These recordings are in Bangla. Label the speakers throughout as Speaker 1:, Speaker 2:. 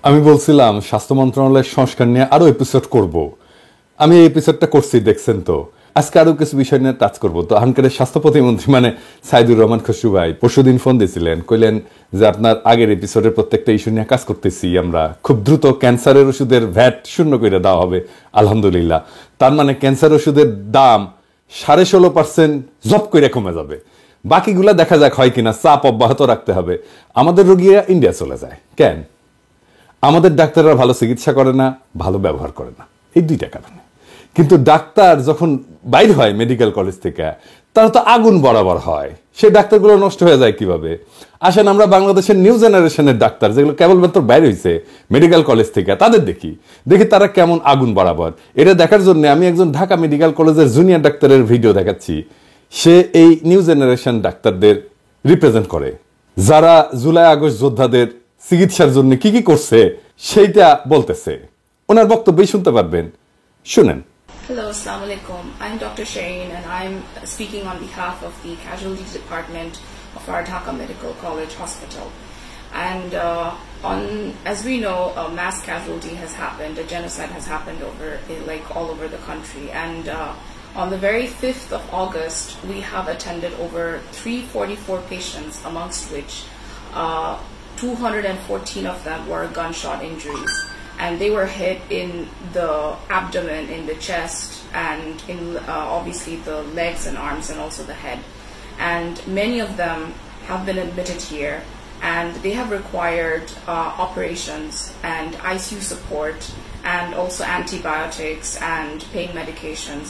Speaker 1: আমি বলছিলাম স্বাস্থ্য মন্ত্রণালয়ের সংস্কার নিয়ে আরো এপিসোড করব। আমি এই এপিসোডটা করছি, দেখছেন তো। আজকে আরো কিছু বিষয় নিয়ে টাচ করবো। তো আনকারের স্বাস্থ্য প্রতিমন্ত্রী সাইদুর রহমান খসরু ভাই পরশুদিন ফোন দিয়েছিলেন, কইলেন যে আপনার আগের এপিসোডের প্রত্যেকটা ইস্যু নিয়ে কাজ করতেছি আমরা, খুব দ্রুত ক্যান্সারের ওষুধের ভ্যাট শূন্য করে দেওয়া হবে আলহামদুলিল্লাহ। তার মানে ক্যান্সার ওষুধের দাম 16.5% জব করে কমে যাবে। বাকিগুলা দেখা যাক হয় কিনা, চাপ অব্যাহত রাখতে হবে। আমাদের রোগীরা ইন্ডিয়া চলে যায় কেন? আমাদের ডাক্তাররা ভালো চিকিৎসা করে না, ভালো ব্যবহার করে না, এই দুইটা কারণে। কিন্তু ডাক্তার যখন বাইর হয় মেডিকেল কলেজ থেকে, তারা তো আগুন বরাবর হয়। সেই ডাক্তারগুলো নষ্ট হয়ে যায় কিভাবে? আসেন আমরা বাংলাদেশের নিউ জেনারেশনের ডাক্তার যেগুলো কেবলমাত্র বাইর হয়েছে মেডিকেল কলেজ থেকে, তাদের দেখি তারা কেমন আগুন বরাবর। এটা দেখার জন্য আমি একজন ঢাকা মেডিকেল কলেজের জুনিয়র ডাক্তারের ভিডিও দেখাচ্ছি। সে এই নিউ জেনারেশন ডাক্তারদের রিপ্রেজেন্ট করে, যারা জুলাই আগস্ট যোদ্ধাদের চিকিৎসার জন্য কি কি করছে সেইটা বলতেছে। ওনার বক্তব্যই শুনতে পারবেন, শুনেন।
Speaker 2: Hello, Assalamu alaikum. I'm Dr. Shireen and I'm speaking on behalf of the Casualty Department of our Dhaka Medical College Hospital. And as we know, a mass casualty has happened, a genocide has happened all over the country. And on the very 5th of August, we have attended over 344 patients, amongst which 214 of them were gunshot injuries. And they were hit in the abdomen, in the chest, and in obviously the legs and arms, and also the head. And many of them have been admitted here, and they have required operations and ICU support, and also antibiotics and pain medications,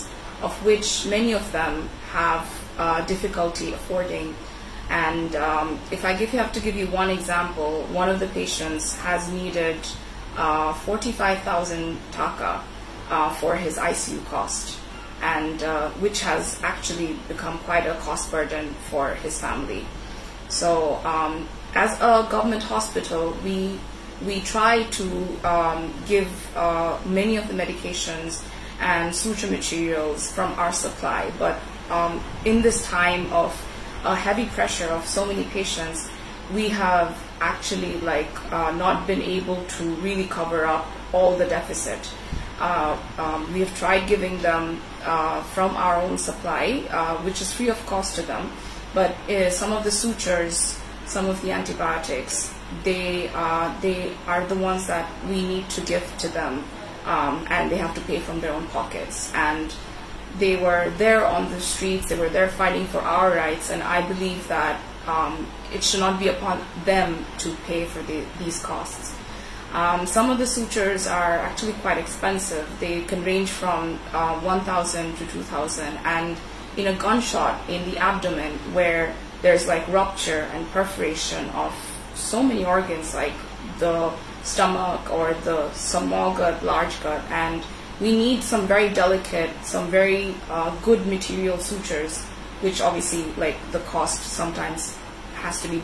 Speaker 2: of which many of them have difficulty affording. And if I have to give you one example, one of the patients has needed 45,000 taka for his ICU cost, and which has actually become quite a cost burden for his family. So as a government hospital, we try to give many of the medications and suture materials from our supply, but in this time of heavy pressure of so many patients, we have actually not been able to really cover up all the deficit. We have tried giving them from our own supply, which is free of cost to them, but some of the sutures, some of the antibiotics, they are the ones that we need to give to them, and they have to pay from their own pockets. And they were there on the streets, they were there fighting for our rights, and I believe that it should not be upon them to pay for these costs. Some of the sutures are actually quite expensive. They can range from 1,000 to 2,000, and in a gunshot in the abdomen where there's rupture and perforation of so many organs like the stomach or the small gut, large gut, and we need some very delicate, some very good material sutures, which obviously the cost sometimes has to be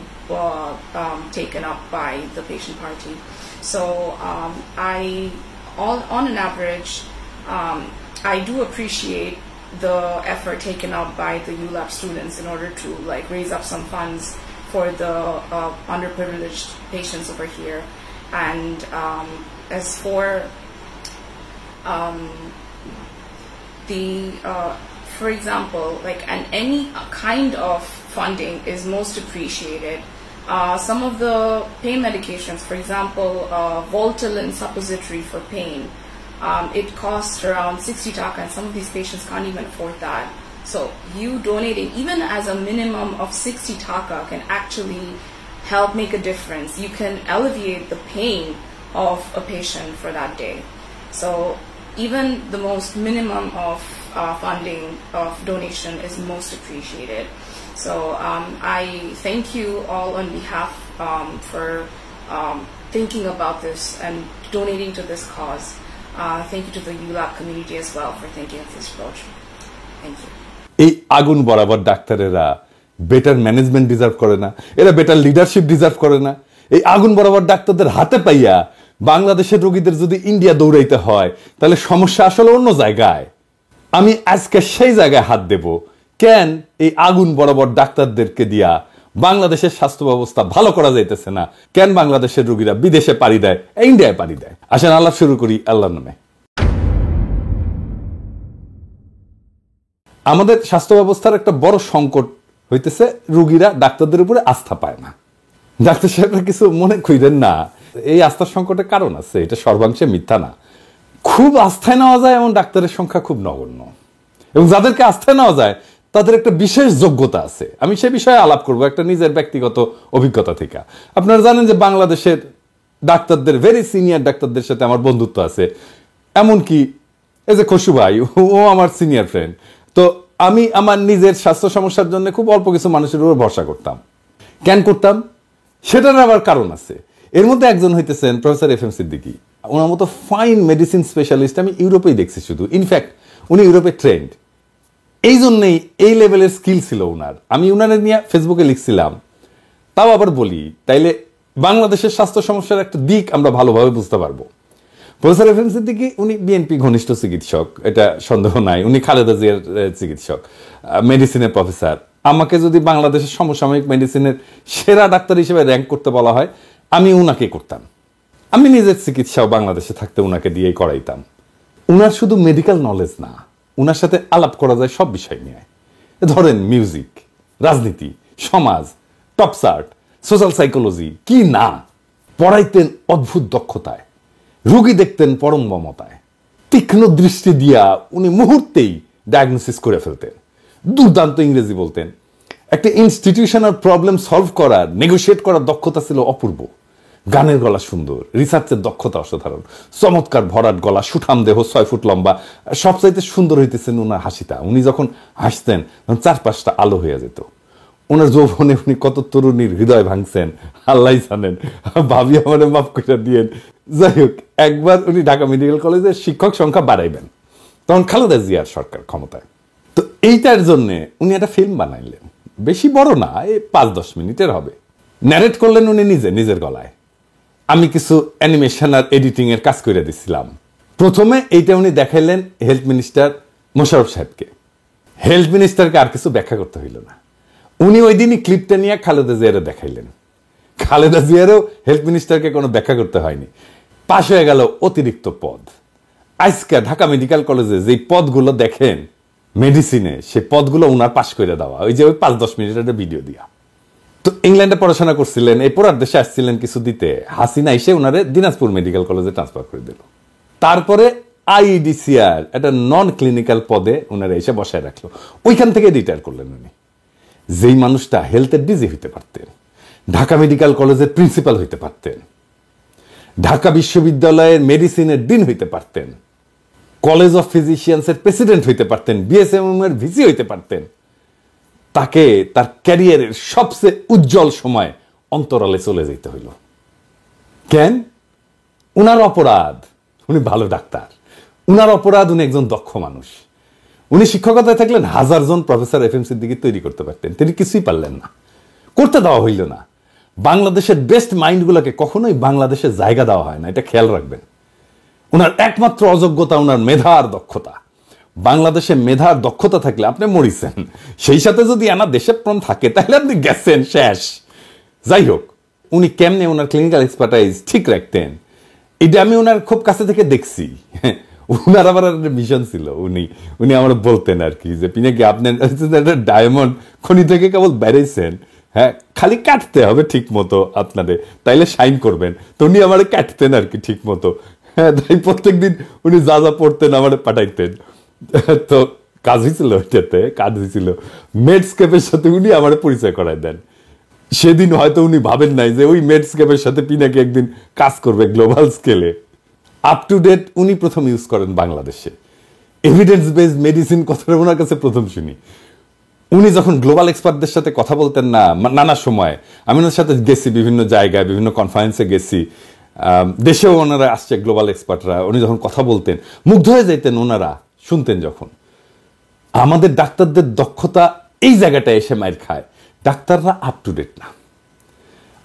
Speaker 2: taken up by the patient party. So on an average, I do appreciate the effort taken up by the ULAB students in order to raise up some funds for the underprivileged patients over here. And as for for example, any kind of funding is most appreciated. Some of the pain medications, for example, Voltaren suppository for pain, it costs around 60 taka, and some of these patients can't even afford that. So you donating even as a minimum of 60 taka can actually help make a difference. You can alleviate the pain of a patient for that day. So even the most minimum of funding of donation is most appreciated. So I thank you all on behalf for thinking about this and donating to this cause. Thank you to the ULAB community as well for thinking of this approach. Thank you.
Speaker 1: এই আগুন বরাবর ডাক্তারেরা বেটার ম্যানেজমেন্ট ডিজার্ভ করে না? এরা বেটার লিডারশিপ ডিজার্ভ করে না? এই আগুন বরাবর ডাক্তারদের হাতে পাইয়া বাংলাদেশের রোগীদের যদি ইন্ডিয়া দৌড়াইতে হয়, তাহলে সমস্যা আসলে অন্য জায়গায়। আমি আজকে সেই জায়গায় হাত দেব। কেন এই আগুন বরাবর ডাক্তারদেরকে দিয়া বাংলাদেশের স্বাস্থ্য ব্যবস্থা ভালো করা যাইতেছে না, কেন বাংলাদেশের রোগীরা বিদেশে পাড়ি দেয়, ইন্ডিয়ায় পাড়ি দেয়। আসেন আলাপ শুরু করি আল্লাহর নামে। আমাদের স্বাস্থ্য ব্যবস্থার একটা বড় সংকট হইতেছে রোগীরা ডাক্তারদের উপরে আস্থা পায় না। ডাক্তার সাহেবরা কিছু মনে করেন না, এই আস্থার সংকটের কারণ আছে, এটা সর্বাংশে মিথ্যা না। খুব আস্থায় নেওয়া যায় এমন ডাক্তারের সংখ্যা খুব নগণ্য, এবং যাদেরকে আস্থায় নেওয়া যায় তাদের একটা বিশেষ যোগ্যতা আছে। আমি সে বিষয়ে আলাপ করব একটা নিজের ব্যক্তিগত অভিজ্ঞতা থেকে। আপনারা জানেন যে বাংলাদেশের ডাক্তারদের, ভেরি সিনিয়র ডাক্তারদের সাথে আমার বন্ধুত্ব আছে, এমনকি এই যে খসু ভাই, ও আমার সিনিয়র ফ্রেন্ড। তো আমি আমার নিজের স্বাস্থ্য সমস্যার জন্য খুব অল্প কিছু মানুষের উপর ভরসা করতাম। কেন করতাম সেটার আবার কারণ আছে। এর মধ্যে একজন হইতেছেন প্রফেসর এফ এম সিদ্দিকী। ওনার মতো ফাইন মেডিসিন স্পেশালিস্ট আমি ইউরোপেই দেখছি শুধু। ইনফ্যাক্ট উনি ইউরোপে ট্রেন্ড, এই জন্যই এই লেভেলের স্কিল ছিল ওনার। আমি ওনার নিয়ে ফেসবুকে লিখছিলাম। তাও আবার বলি, তাইলে বাংলাদেশের স্বাস্থ্য সমস্যার একটা দিক আমরা ভালোভাবে বুঝতে পারবো। প্রফেসর এফ এম সিদ্দিকী উনি বিএনপি ঘনিষ্ঠ চিকিৎসক, এটা সন্দেহ নাই। উনি খালেদা জিয়ার চিকিৎসক, মেডিসিনের প্রফেসর। আমাকে যদি বাংলাদেশের সমসাময়িক মেডিসিনের সেরা ডাক্তার হিসেবে র্যাঙ্ক করতে বলা হয়, আমি উনাকে করতাম। আমি নিজের চিকিৎসাও বাংলাদেশে থাকতে উনাকে দিয়েই করাইতাম। উনার শুধু মেডিকেল নলেজ না, উনার সাথে আলাপ করা যায় সব বিষয় নিয়ে। ধরেন মিউজিক, রাজনীতি, সমাজ, টপস আর্ট, সোশ্যাল সাইকোলজি, কি না। পড়াইতেন অদ্ভুত দক্ষতায়, রোগী দেখতেন পরম মমতায়। তীক্ষ্ণ দৃষ্টি দিয়া উনি মুহূর্তেই ডায়াগনোসিস করে ফেলতেন। দুর্দান্ত ইংরেজি বলতেন। একটা ইনস্টিটিউশনাল প্রবলেম সলভ করার, নেগোশিয়েট করার দক্ষতা ছিল অপূর্ব। গানের গলা সুন্দর, রিসার্চের দক্ষতা অসাধারণ, চমৎকার ভরাট গলা, সুঠাম দেহ, 6 ফুট লম্বা। সবচাইতে সুন্দর হইতেছেন ওনার হাসিটা। উনি যখন হাসতেন তখন চারপাশটা আলো হয়ে যেত। ওনার যৌবনে উনি কত তরুণীর হৃদয় ভাঙছেন আল্লাহ জানেন, ভাবি আমার মাফ করে দিয়েন। যাই হোক, একবার উনি ঢাকা মেডিকেল কলেজের শিক্ষক সংখ্যা বাড়াইবেন, তখন খালেদা জিয়ার সরকার ক্ষমতায়। তো এইটার জন্য উনি একটা ফিল্ম বানাইলেন, বেশি বড় না, এই 5-10 মিনিটের হবে। ন্যারেট করলেন উনি নিজের গলায়। আমি কিছু অ্যানিমেশন আর এডিটিং এর কাজ করে দিছিলাম। প্রথমে এইটা উনি দেখাইলেন হেলথ মিনিস্টার মোশাররফ সাহেবকে। হেলথ মিনিস্টারকে আর কিছু ব্যাখ্যা করতে হইল না, উনি ওই দিনই ক্লিপটা নিয়ে খালেদা জিয়ারে দেখাইলেন। খালেদা জিয়ারও হেলথ মিনিস্টারকে কোনো ব্যাখ্যা করতে হয়নি। পাশ হয়ে গেল অতিরিক্ত পদ। আজকে ঢাকা মেডিকেল কলেজে যে পদগুলো দেখেন মেডিসিনে, সে পদগুলো উনার পাশ করে দেওয়া, ওই যে ওই 5-10 মিনিটের ভিডিও দিয়া। তো ইংল্যান্ডে পড়াশোনা করছিলেন, এই পড়ার দেশে আসছিলেন কিছু দিতে, হাসিনা এসে উনারে দিনাজপুর মেডিকেল কলেজে ট্রান্সফার করে দিল। তারপরে আইডিসিআর একটা নন ক্লিনিক্যাল পদে উনারা এসে বসায় রাখলো, ওইখান থেকে রিটায়ার করলেন উনি। যেই মানুষটা হেলথের ডিজি হইতে পারতেন, ঢাকা মেডিকেল কলেজের প্রিন্সিপাল হইতে পারতেন, ঢাকা বিশ্ববিদ্যালয়ের মেডিসিনের ডিন হইতে পারতেন, কলেজ অফ ফিজিশিয়ানসের প্রেসিডেন্ট হইতে পারতেন, বিএসএমএম এর ভিসি হইতে পারতেন, তাকে তার ক্যারিয়ারের সবচেয়ে উজ্জ্বল সময় অন্তরালে চলে যেতে হইল। কেন? উনার অপরাধ উনি ভালো ডাক্তার, উনার অপরাধ উনি একজন দক্ষ মানুষ। উনি শিক্ষকতায় থাকলেন 1000 জন প্রফেসর এফ এম সিদ্দিকী তৈরি করতে পারতেন, তিনি কিছুই পারলেন না, করতে দেওয়া হইল না। বাংলাদেশের বেস্ট মাইন্ডগুলোকে কখনোই বাংলাদেশে জায়গা দেওয়া হয় না, এটা খেয়াল রাখবেন। ওনার একমাত্র অযোগ্যতা ওনার মেধার দক্ষতা। বাংলাদেশে মেধার দক্ষতা থাকলে আপনি মরিছেন, সেই সাথে যদি আনা দেশের প্রাণ থাকে তাহলে আপনি গেছেন, শেষ। যাই হোক, উনি কেমনে ওনার ক্লিনিক্যাল এক্সপার্টাইজ ঠিক রাখতেন, এটা আমি ওনার খুব কাছে থেকে দেখছি। উনার আবার একটা মিশন ছিল, উনি আমার বলতেন আর কি, যে পিনাকি আপনি ডায়মন্ড খনি থেকে কেবল বেড়েছেন, হ্যাঁ, খালি কাটতে হবে ঠিক মতো আপনাদের, তাইলে শাইন করবেন। তো উনি আমার কাটতেন আর কি ঠিক মতো। হ্যাঁ, তাই প্রত্যেকদিন উনি যা যা পড়তেন আমার পাঠাইতেন। তো কাজ হয়েছিল, ওইটাতে কাজ হয়েছিল মেডস্কেপের সাথে উনি আমার পরিচয় করাই দেন। সেদিন হয়তো উনি ভাবেন নাই যে ওই মেডস্কেপের সাথে পিনাকি একদিন কাজ করবে গ্লোবাল স্কেলে। আপ টু ডেট উনি প্রথম ইউজ করেন বাংলাদেশে। এভিডেন্স বেসড মেডিসিন কথাটা ওনার কাছে প্রথম শুনি। উনি যখন গ্লোবাল এক্সপার্টদের সাথে কথা বলতেন না, নানা সময় আমি ওনার সাথে গেছি, বিভিন্ন জায়গায় বিভিন্ন কনফারেন্সে গেছি, দেশেও ওনারা আসছে গ্লোবাল এক্সপার্টরা। উনি যখন কথা বলতেন মুগ্ধ হয়ে যাইতেন ওনারা, শুনতেন যখন। আমাদের ডাক্তারদের দক্ষতা এই জায়গাটায় এসে মাইর খায়, ডাক্তাররা আপ টু ডেট না।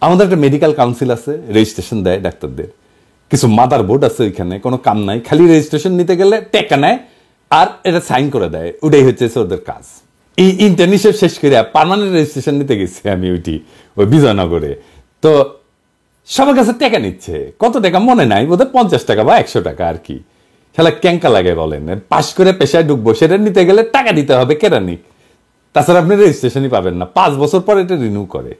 Speaker 1: আমাদের একটা মেডিকেল কাউন্সিল আছে, রেজিস্ট্রেশন দেয় ডাক্তারদের, কিছু মাদার বোর্ড আছে ওইখানে, কোনো কাম নাই, খালি রেজিস্ট্রেশন নিতে গেলে টেকা নেয় আর এটা সাইন করে দেয়, ওটাই হচ্ছে ওদের কাজ। এই ইন্টার্নশিপ শেষ করে পার্মানেন্ট রেজিস্ট্রেশন নিতে গেছি আমি ওই বিজয়নগরে। তো সবার কাছে টাকা নিচ্ছে, কত টাকা মনে নাই, বোধহয় 50 টাকা বা 100 টাকা আর কি। শালা ক্যাঙ্কা লাগে বলেন, পাশ করে পেশায় ঢুকবো, সেটা নিতে গেলে টাকা দিতে হবে কেরানি, তাছাড়া আপনি রেজিস্ট্রেশনই পাবেন না। 5 বছর পর এটা রিনিউ করে।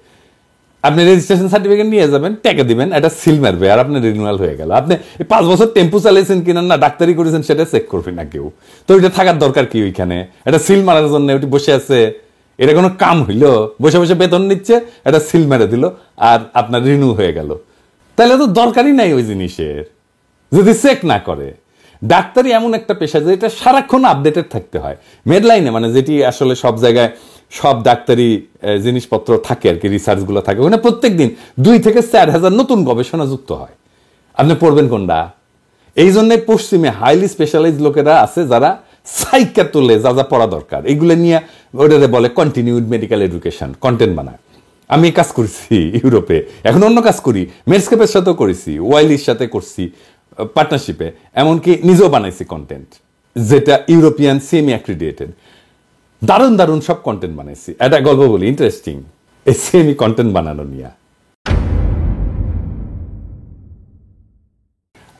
Speaker 1: আপনি রেজিস্ট্রেশন সার্টিফিকেট নিয়ে যাবেন, টাকা দিবেন, এটা সিল মারবে, আর আপনার রিনিউয়াল হয়ে গেল। আপনি 5 বছর টেম্পু চালিয়েছেন কিনা না ডাক্তারি করেছেন সেটা চেক করবে না কেউ। তো ওইটা থাকার দরকার কি ওইখানে? এটা সিল মারার জন্য ওটি বসে আছে, এটা কোনো কাম হইলো? বসে বসে বেতন নিচ্ছে, এটা সিল মেরে দিল আর আপনার রিনিউ হয়ে গেল। তাহলে তো দরকারই নাই ওই জিনিসের, যদি চেক না করে। ডাক্তারি এমন একটা পেশা যে এটা সারাক্ষণ আপডেটেড থাকতে হয়। মেডলাইনে মানে যেটি আসলে সব জায়গায় সব ডাক্তারি জিনিসপত্র থাকে আর কি, রিসার্চগুলো থাকে, ওখানে প্রত্যেক দিন 2 থেকে 4 হাজার নতুন গবেষণা যুক্ত হয়। আপনি পড়বেন কোনটা? এই জন্য পশ্চিমে হাইলি স্পেশালাইজ লোকেরা আছে যারা সাইকা তোলে যা যা পড়া দরকার, এইগুলো নিয়ে ওটারে বলে কন্টিনিউড মেডিকেল এডুকেশন, কন্টেন্ট বানায়। আমি কাজ করছি ইউরোপে, এখন অন্য কাজ করি, মেডস্কেপের সাথেও করেছি, ওয়াইলির সাথে করছি পার্টনারশিপে, এমনকি নিজেও বানাইছি কন্টেন্ট যেটা ইউরোপিয়ান সেমি অ্যাক্রিডিয়েটেড। দারুণ দারুণ সব কন্টেন্ট বানাইছি। একটা গল্প বলি, ইন্টারেস্টিং এই সেমি কন্টেন্ট বানানো নিয়ে।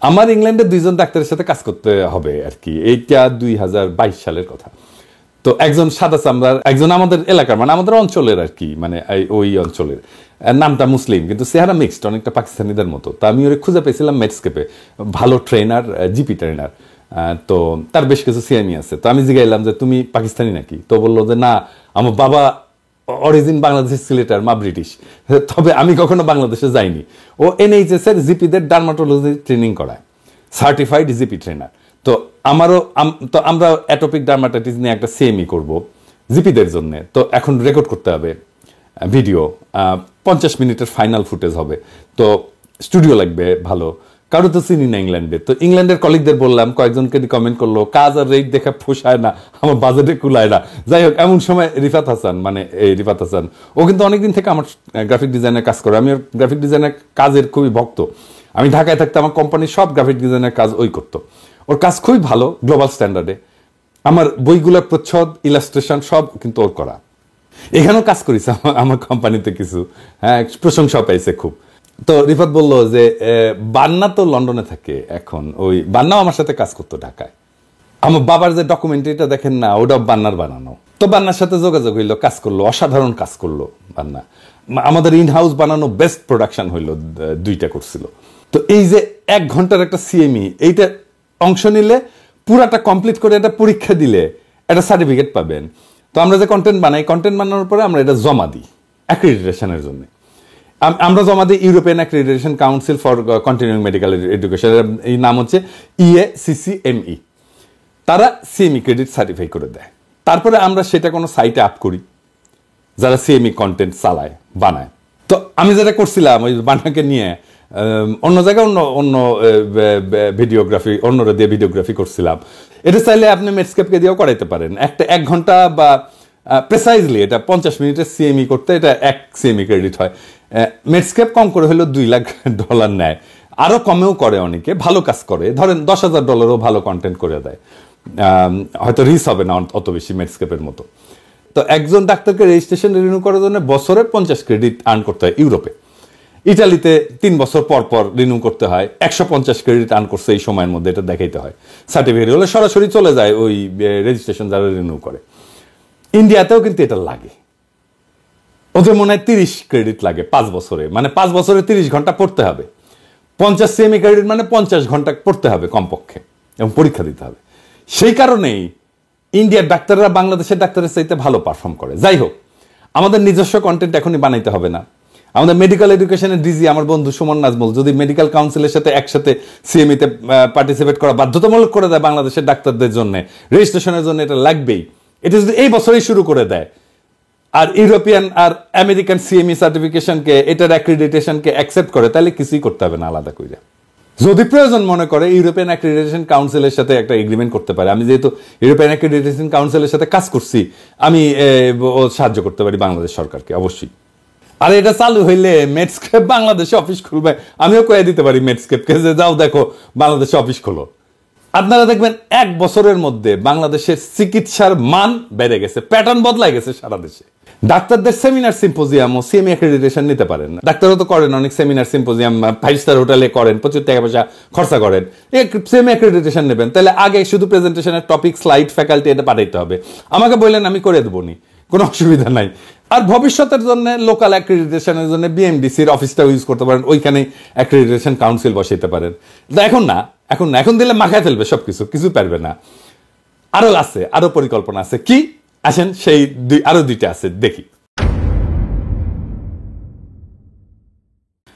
Speaker 1: আমার ইংল্যান্ডে 2জন ডাক্তারের সাথে কাজ করতে হবে আর কি, এইটা 2022 সালের কথা। তো একজন সাদা চামড়ার, একজন আমাদের এলাকার মানে আমাদের অঞ্চলের আর কি, মানে ওই অঞ্চলের, নামটা মুসলিম কিন্তু চেহারা মিক্সড, অনেকটা পাকিস্তানিদের মতো। তো আমি ওরে খুঁজে পেয়েছিলাম মেডস্কেপে, ভালো ট্রেনার, জিপি ট্রেনার। তো তার বেশ কিছু সিএমই আছে। তো আমি জিজ্ঞাইলাম যে তুমি পাকিস্তানি নাকি? তো বললো যে না, আমার বাবা অরিজিন বাংলাদেশের সিলেটার, মা ব্রিটিশ, তবে আমি কখনো বাংলাদেশে যাইনি। ও NHS এর জিপিদের ডার্মাটোলজি ট্রেনিং করায়, সার্টিফাইড জিপি ট্রেনার। তো আমারও তো আমরা অ্যাটোপিক ডার্মাটাইটিস নিয়ে একটা সিএমই করব জিপিদের জন্য। তো এখন রেকর্ড করতে হবে ভিডিও, 50 মিনিটের ফাইনাল ফুটেজ হবে। তো স্টুডিও লাগবে ভালো, কারো তো চিনি না ইংল্যান্ডে। তো ইংল্যান্ডের কলিগদের বললাম, কয়েকজনকে কমেন্ট করলো কাজ আর রেট দেখে পোষায় না, আমার বাজেটে কুলায় না। যাই হোক, এমন সময় রিফাত হাসান, মানে এই রিফাত হাসান, ও কিন্তু অনেকদিন থেকে আমার গ্রাফিক ডিজাইনের কাজ করে। আমি ওর গ্রাফিক ডিজাইনের কাজের খুবই ভক্ত। আমি ঢাকায় থাকতে আমার কোম্পানির সব গ্রাফিক ডিজাইনের কাজ ওই করতো। ওর কাজ খুবই ভালো, গ্লোবাল স্ট্যান্ডার্ডে। আমার বইগুলোর প্রচ্ছদ, ইলাস্ট্রেশন সব কিন্তু ওর করা। এখানেও কাজ করেছে আমার কোম্পানিতে কিছু, হ্যাঁ, প্রশংসা পাইছে খুব। তো রিফাত বললো যে বান্না তো লন্ডনে থাকে এখন, ওই বান্নাও আমার সাথে কাজ করতো ঢাকায়। আমার বাবার যে ডকুমেন্টারিটা দেখেন না, ওটা বান্নার বানানো। তো বান্নার সাথে যোগাযোগ হইলো, কাজ করলো, অসাধারণ কাজ করলো বান্না। আমাদের ইনহাউস বানানো বেস্ট প্রোডাকশন হইলো, 2টা করছিল। তো এই যে 1 ঘন্টার একটা সিএমই, এইটা অংশ নিলে পুরাটা কমপ্লিট করে এটা পরীক্ষা দিলে একটা সার্টিফিকেট পাবেন। তো আমরা যে কন্টেন্ট বানাই, কন্টেন্ট বানানোর পরে আমরা এটা জমা দিই অ্যাক্রিডিটেশনের জন্য। আমরা জমা দিই European accreditation council for continuing medical education, এই নাম হচ্ছে EACCME। তারা সিএমই ক্রেডিট সার্টিফাই করে দেয়। তারপরে আমরা সেটা কোনো সাইটে আপ করি, যারা সিএমই কন্টেন্ট চালায়, বানায়। তো আমি যেটা করছিলাম ওই বানাকে নিয়ে অন্য জায়গায় অন্য ভিডিওগ্রাফি, অন্যরা দিয়ে ভিডিওগ্রাফি করছিলাম। এটা চাইলে আপনি মেডস্কেপকে দিয়েও করাইতে পারেন। 1 ঘন্টা বা প্রেসাইজলি এটা 50 মিনিটের সিএমই করতে এটা 1 সিএমই ক্রেডিট হয়। মেডস্কেপ কম করে হলেও $2 লাখ নেয়, আরও কমেও করে অনেকে, ভালো কাজ করে। ধরেন $10,000 ভালো কন্টেন্ট করে দেয়, হয়তো রিচ হবে না অত বেশি মেডস্কেপের মতো। তো একজন ডাক্তারকে রেজিস্ট্রেশন রিনিউ করার জন্য বছরে 50 ক্রেডিট আর্ন করতে হয় ইউরোপে। ইটালিতে 3 বছর পর পর রিনিউ করতে হয়, 150 ক্রেডিট আর্ন করছে এই সময়ের মধ্যে, এটা দেখাইতে হয়। সার্টিফিকেট হলে সরাসরি চলে যায় ওই রেজিস্ট্রেশন যারা রিনিউ করে। ইন্ডিয়াতেও কিন্তু এটা লাগে, ওদের মনে হয় 30 ক্রেডিট লাগে 5 বছরে, মানে 5 বছরে 30 ঘন্টা পড়তে হবে। 50 সেমি ক্রেডিট মানে 50 ঘন্টা পড়তে হবে কমপক্ষে, এবং পরীক্ষা দিতে হবে। সেই কারণেই ইন্ডিয়ার ডাক্তাররা বাংলাদেশের ডাক্তারের চাইতে ভালো পারফর্ম করে। যাই হোক, আমাদের নিজস্ব কন্টেন্ট এখনই বানাইতে হবে না। আমাদের মেডিকেল এডুকেশনের ডিজি আমার বন্ধু সুমন নাজমুল যদি মেডিকেল কাউন্সিলের সাথে একসাথে সিএমইতে পার্টিসিপেট করা বাধ্যতামূলক করে দেয় বাংলাদেশের ডাক্তারদের জন্য, রেজিস্ট্রেশনের জন্য এটা লাগবেই, এটা যদি এই বছরই শুরু করে দেয়, আর ইউরোপিয়ান আর আমেরিকান সিএমই সার্টিফিকেশনকে, এটার অ্যাক্রিডিটেশনকে অ্যাকসেপ্ট করে, তাহলে কিছুই করতে হবে না আলাদা করে। যদি প্রয়োজন মনে করে ইউরোপিয়ান অ্যাক্রিডিটেশন কাউন্সিলের সাথে একটা এগ্রিমেন্ট করতে পারে। আমি যেহেতু ইউরোপিয়ান অ্যাক্রিডিটেশন কাউন্সিলের সাথে কাজ করছি, আমি সাহায্য করতে পারি বাংলাদেশ সরকারকে অবশ্যই। আর এটা চালু হইলে মেডস্কেপ বাংলাদেশে অফিস খুলবে, আমিও কয়ে দিতে পারি মেডস্কেপকে যে যাও দেখো বাংলাদেশে অফিস খোলো। আপনারা দেখবেন 1 বছরের মধ্যে বাংলাদেশের চিকিৎসার মান বেড়ে গেছে, প্যাটার্ন বদলাই গেছে সারা দেশে। ডাক্তারদের সেমিনার সিম্পোজিয়াম ও সিএমই অ্যাক্রেডিটেশন নিতে পারেন না। ডাক্তারও তো করেন অনেক সেমিনার সিম্পোজিয়াম, 5 স্টার হোটেলে করেন, প্রচুর টাকা পয়সা খরচা করেন, সিএমই অ্যাক্রেডিটেশন নেবেন। তাহলে আগে শুধু প্রেজেন্টেশনের টপিক, স্লাইড, ফ্যাকাল্টি এটা পাঠাইতে হবে। আমাকে বললেন আমি করে দেবো নি, কোনো অসুবিধা নাই। আর ভবিষ্যতের জন্য লোকাল অ্যাক্রেডিটেশনের জন্য বিএমডিসির অফিসটাও ইউজ করতে পারেন, ওইখানে অ্যাক্রেডিটেশন কাউন্সিল বসাইতে পারেন। এখন দিলে মাখায় ফেলবে সবকিছু, কিছু পারবে না। আরো আছে, আরো পরিকল্পনা আছে। কি আসেন সেই আরো 2টা আছে দেখি।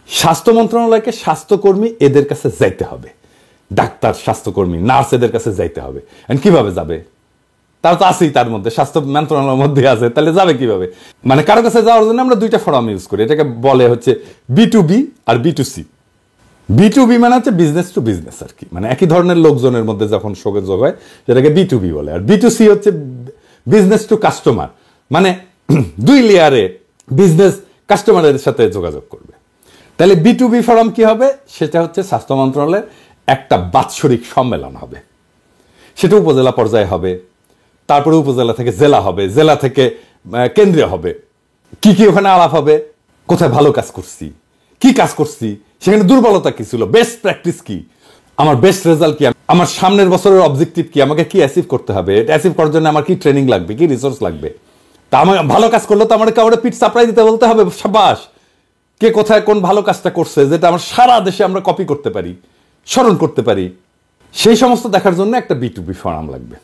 Speaker 1: স্বাস্থ্য মন্ত্রণালয়কে স্বাস্থ্যকর্মী এদের কাছে যাইতে হবে, ডাক্তার, স্বাস্থ্যকর্মী, নার্স এদের কাছে যাইতে হবে। কিভাবে যাবে? তারা তো আছেই, তার মধ্যে স্বাস্থ্য মন্ত্রণালয়ের মধ্যে আছে, তাহলে যাবে কিভাবে? মানে কারো কাছে যাওয়ার জন্য আমরা 2টা ফর্ম ইউজ করি, এটাকে বলে হচ্ছে B2B আর B2C। B2B মানে হচ্ছে বিজনেস টু বিজনেস আর কি, মানে একই ধরনের লোকজনের মধ্যে যখন যোগাযোগ হয় যেটাকে B2B বলে। আর B2C হচ্ছে বিজনেস টু কাস্টমার, মানে 2 লেয়ারে বিজনেস কাস্টমারের সাথে যোগাযোগ করবে। তাহলে B2B ফোরাম কি হবে? সেটা হচ্ছে স্বাস্থ্য মন্ত্রণালয়ের একটা বাৎসরিক সম্মেলন হবে, সেটা উপজেলা পর্যায়ে হবে, তারপরে উপজেলা থেকে জেলা হবে, জেলা থেকে কেন্দ্রীয় হবে। কি কি ওখানে আলাপ হবে? কোথায় ভালো কাজ করছি, কি কাজ করছি, সেখানে দুর্বলতা কি ছিল, বেস্ট প্র্যাকটিস কি, আমার বেস্ট রেজাল্ট কি, আমার সামনের বছরের অবজেক্টিভ কি, আমাকে কি অ্যাচিভ করতে হবে, এটা অ্যাচিভ করার জন্য আমার কি ট্রেনিং লাগবে, কি রিসোর্স লাগবে। তা আমার ভালো কাজ করলে তো আমার কাউরে পিঠ চাপড়াই দিতে বলতে হবে, সাবাস, কে কোথায় কোন ভালো কাজটা করছে, যেটা আমার সারা দেশে আমরা কপি করতে পারি, স্মরণ করতে পারি। সেই সমস্ত দেখার জন্য একটা B2B ফোরাম লাগবে।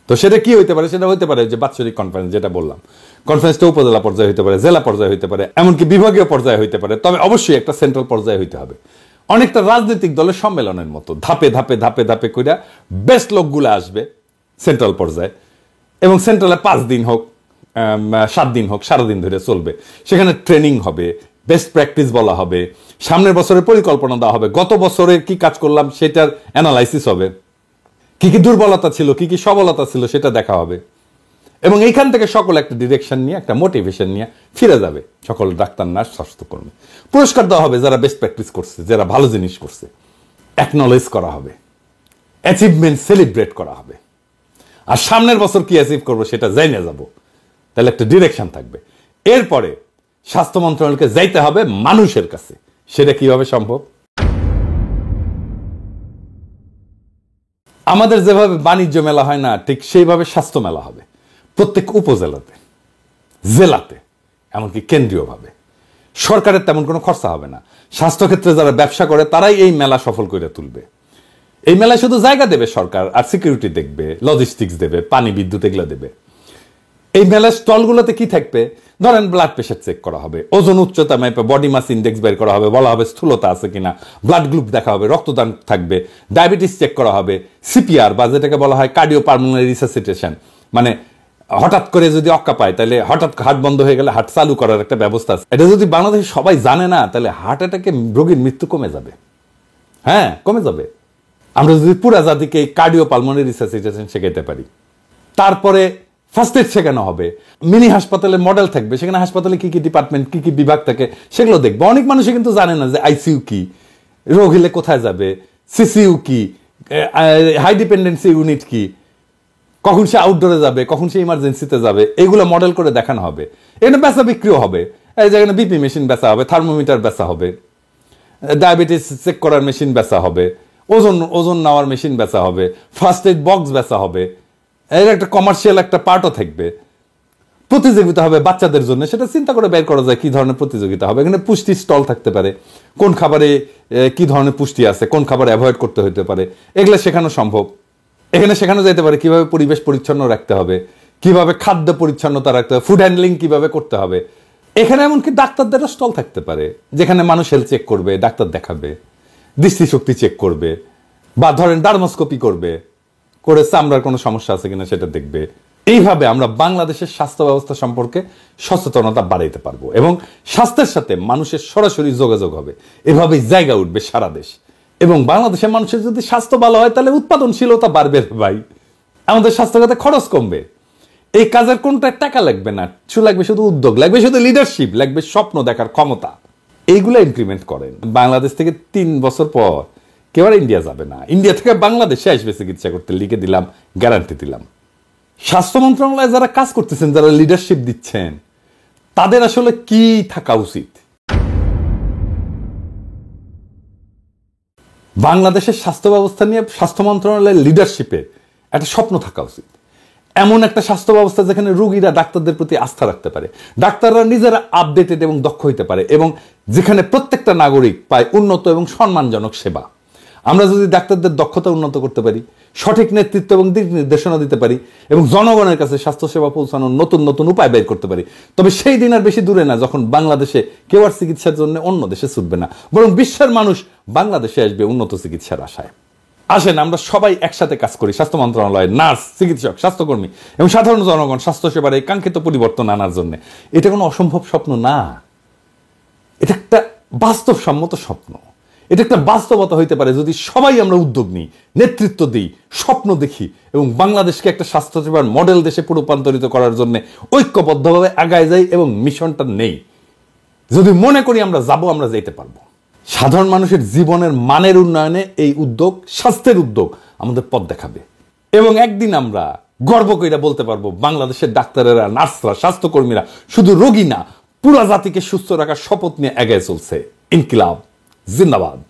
Speaker 1: তো সেটা কি হইতে পারে? সেটা হইতে পারে যে বাৎসরিক কনফারেন্স, যেটা বললাম। কনফারেন্সটা উপজেলা পর্যায়ে হইতে পারে, জেলা পর্যায়ে হইতে পারে, এমনকি বিভাগীয় পর্যায়ে হইতে পারে, তবে অবশ্যই একটা সেন্ট্রাল পর্যায়ে হইতে হবে। অনেকটা রাজনৈতিক দলের সম্মেলনের মতো ধাপে ধাপে ধাপে ধাপে কইরা বেস্ট লোকগুলো আসবে সেন্ট্রাল পর্যায়ে, এবং সেন্ট্রালে 5 দিন হোক, 7 দিন হোক, সারাদিন ধরে চলবে। সেখানে ট্রেনিং হবে, বেস্ট প্র্যাকটিস বলা হবে, সামনের বছরের পরিকল্পনা দেওয়া হবে, গত বছরে কি কাজ করলাম সেটার অ্যানালাইসিস হবে, কি কি দুর্বলতা ছিল, কি কি সবলতা ছিল সেটা দেখা হবে। এবং এইখান থেকে সকল একটা ডিরেকশন নিয়ে, একটা মোটিভেশন নিয়ে ফিরে যাবে সকল ডাক্তার, নার্স, স্বাস্থ্যকর্মী। পুরস্কার দেওয়া হবে যারা বেস্ট প্র্যাকটিস করছে, যারা ভালো জিনিস করছে, অ্যাকনলেজ করা হবে, অ্যাচিভমেন্ট সেলিব্রেট করা হবে। আর সামনের বছর কি অ্যাচিভ করবো সেটা জানিয়ে যাব, তাহলে একটা ডিরেকশন থাকবে। এরপরে স্বাস্থ্য মন্ত্রণালয়কে যাইতে হবে মানুষের কাছে। সেটা কিভাবে সম্ভব? আমাদের যেভাবে বাণিজ্য মেলা হয় না, ঠিক সেইভাবে স্বাস্থ্য মেলা হবে প্রত্যেক উপজেলাতে, জেলাতে, এমনকি কেন্দ্রীয়ভাবে। সরকারের তেমন কোনো খরচা হবে না। স্বাস্থ্যক্ষেত্রে যারা ব্যবসা করে তারাই এই মেলা সফল করে তুলবে। এই মেলায় শুধু জায়গা দেবে সরকার, আর সিকিউরিটি দেখবে, লজিস্টিক্স দেবে, পানি, বিদ্যুৎ এগুলো দেবে। এই মেলার স্টলগুলোতে কি থাকবে? ধরেন ব্লাড প্রেশার চেক করা হবে, ওজন উচ্চতা মেপে বডি মাস ইন্ডেক্স বের করা হবে, বলা হবে স্থূলতা আছে কিনা, ব্লাড গ্রুপ দেখা হবে, রক্তদান থাকবে, ডায়াবেটিস চেক করা হবে, সিপিআর বা যেটাকে বলা হয় কার্ডিও পালমোনারি রিসাসিটেশন, মানে হঠাৎ করে যদি অক্কা পায় তাহলে হঠাৎ হার্ট বন্ধ হয়ে গেলে হার্ট চালু করার একটা ব্যবস্থা আছে। এটা যদি বাংলাদেশে সবাই জানে না, তাহলে হার্ট অ্যাটাকে রোগীর মৃত্যু কমে যাবে। হ্যাঁ, কমে যাবে। আমরা যদি পুরা জাতিকে এই কার্ডিও পালমোনারি রিসাসিটেশন শেখাইতে পারি। তারপরে ফার্স্ট এড শেখানো হবে, মিনি হাসপাতালের মডেল থাকবে, সেখানে হাসপাতালে কি কি ডিপার্টমেন্ট, কি কি বিভাগ থাকে সেগুলো দেখবে। অনেক মানুষই কিন্তু জানে না যে আইসিইউ কি, রোগ হলে কোথায় যাবে, সিসিইউ কি, হাই ডিপেন্ডেন্সি ইউনিট কি, কখন সে আউটডোরে যাবে, কখন সে ইমার্জেন্সিতে যাবে, এগুলো মডেল করে দেখানো হবে। এখানে বেচা বিক্রিও হবে, এই যেখানে বিপি মেশিন বেচা হবে, থার্মোমিটার বেচা হবে, ডায়াবেটিস চেক করার মেশিন বেচা হবে, ওজন নেওয়ার মেশিন বেচা হবে, ফার্স্ট এড বক্স বেচা হবে। এর একটা কমার্শিয়াল একটা পার্টও থাকবে। প্রতিযোগিতা হবে বাচ্চাদের জন্য, সেটা চিন্তা করে বের করা যায় কি ধরনের প্রতিযোগিতা হবে। এখানে পুষ্টি স্টল থাকতে পারে, কোন খাবারে কি ধরনের পুষ্টি আছে, কোন খাবার অ্যাভয়েড করতে হতে পারে, এগুলো শেখানো সম্ভব। এখানে শেখানো যেতে পারে কিভাবে পরিবেশ পরিচ্ছন্ন রাখতে হবে, কিভাবে খাদ্য পরিচ্ছন্নতা রাখতে হবে, ফুড হ্যান্ডলিং কিভাবে করতে হবে। এখানে এমনকি ডাক্তারদের স্টল থাকতে পারে, যেখানে মানুষ হেলথ চেক করবে, ডাক্তার দেখাবে, দৃষ্টিশক্তি চেক করবে, বা ধরেন ডার্মোস্কোপি করবে, করে চামড়ার কোনো সমস্যা আছে কিনা সেটা দেখবে। এইভাবে আমরা বাংলাদেশের স্বাস্থ্য ব্যবস্থা সম্পর্কে সচেতনতা বাড়াইতে পারবো এবং স্বাস্থ্যের সাথে মানুষের সরাসরি যোগাযোগ হবে। এভাবেই জায়গা উঠবে সারা দেশ। এবং বাংলাদেশের মানুষের যদি স্বাস্থ্য ভালো হয় তাহলে উৎপাদনশীলতা বাড়বে ভাই, আমাদের স্বাস্থ্যখাতে খরচ কমবে। এই কাজের কোনটা টাকা লাগবে না, লাগবে শুধু উদ্যোগ, লাগবে শুধু লিডারশিপ, লাগবে স্বপ্ন দেখার ক্ষমতা। এইগুলো ইমপ্লিমেন্ট করেন। বাংলাদেশ থেকে 3 বছর পর কেউ আর ইন্ডিয়া যাবে না, ইন্ডিয়া থেকে বাংলাদেশে আসবে চিকিৎসা করতে, লিখে দিলাম, গ্যারান্টি দিলাম। স্বাস্থ্য মন্ত্রণালয়ে যারা কাজ করতেছেন, যারা লিডারশিপ দিচ্ছেন, তাদের আসলে কি থাকা উচিত? বাংলাদেশের স্বাস্থ্য ব্যবস্থা নিয়ে স্বাস্থ্য মন্ত্রণালয়ের লিডারশিপে একটা স্বপ্ন থাকা উচিত। এমন একটা স্বাস্থ্য ব্যবস্থা যেখানে রোগীরা ডাক্তারদের প্রতি আস্থা রাখতে পারে, ডাক্তাররা নিজেরা আপডেটেড এবং দক্ষ হইতে পারে, এবং যেখানে প্রত্যেকটা নাগরিক পায় উন্নত এবং সম্মানজনক সেবা। আমরা যদি ডাক্তারদের দক্ষতা উন্নত করতে পারি, সঠিক নেতৃত্ব এবং দিক নির্দেশনা দিতে পারি, এবং জনগণের কাছে স্বাস্থ্যসেবা পৌঁছানোর নতুন নতুন উপায় বের করতে পারি, তবে সেই দিন আর বেশি দূরে না যখন বাংলাদেশে কেউ আর চিকিৎসার জন্য অন্য দেশে ছুটবে না, বরং বিশ্বের মানুষ বাংলাদেশে আসবে উন্নত চিকিৎসার আশায়। আসেন আমরা সবাই একসাথে কাজ করি, স্বাস্থ্য মন্ত্রণালয়, নার্স, চিকিৎসক, স্বাস্থ্যকর্মী এবং সাধারণ জনগণ স্বাস্থ্যসেবার এই কাঙ্ক্ষিত পরিবর্তন আনার জন্য। এটা কোনো অসম্ভব স্বপ্ন না, এটা একটা বাস্তবসম্মত স্বপ্ন। এটা একটা বাস্তবতা হইতে পারে যদি সবাই আমরা উদ্যোগ নিই, নেতৃত্ব দিই, স্বপ্ন দেখি এবং বাংলাদেশকে একটা স্বাস্থ্যসেবার মডেল দেশে রূপান্তরিত করার জন্য ঐক্যবদ্ধভাবে আগায় যাই এবং মিশনটা নেই। যদি মনে করি আমরা যাব, আমরা যেতে পারবো। সাধারণ মানুষের জীবনের মানের উন্নয়নে এই উদ্যোগ, স্বাস্থ্যের উদ্যোগ আমাদের পথ দেখাবে, এবং একদিন আমরা গর্ব করে বলতে পারবো বাংলাদেশের ডাক্তারেরা, নার্সরা, স্বাস্থ্যকর্মীরা শুধু রোগী না, পুরা জাতিকে সুস্থ রাখার শপথ নিয়ে এগিয়ে চলছে। ইনকিলাব জিন্দাবাদ।